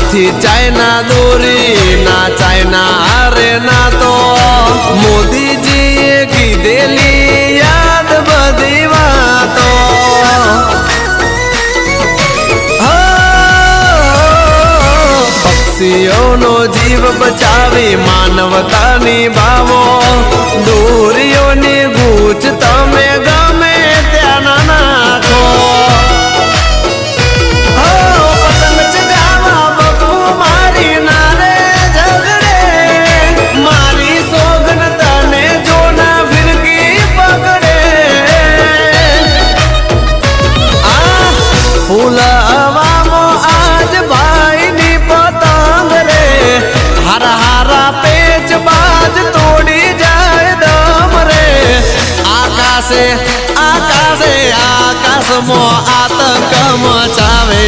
हाथी चाइना दूरी ना चाइना अरे ना तो मोदी जी की देली याद बदी बातो पक्षियों नो जीव बचावी मानवता निभावो दूरियों नी गूंच तमे गमे त्या ना नाखो पतंग चगावा बकू मारी नारे झगड़े मारी सोगन तने जोना फिरकी पकड़े फूला हवामो आज भाई नी पतंग रे हरा हरा पेच बाज तोड़ी जाए दम रे आकाशे आकाशे आकाश मो आतंक मचावे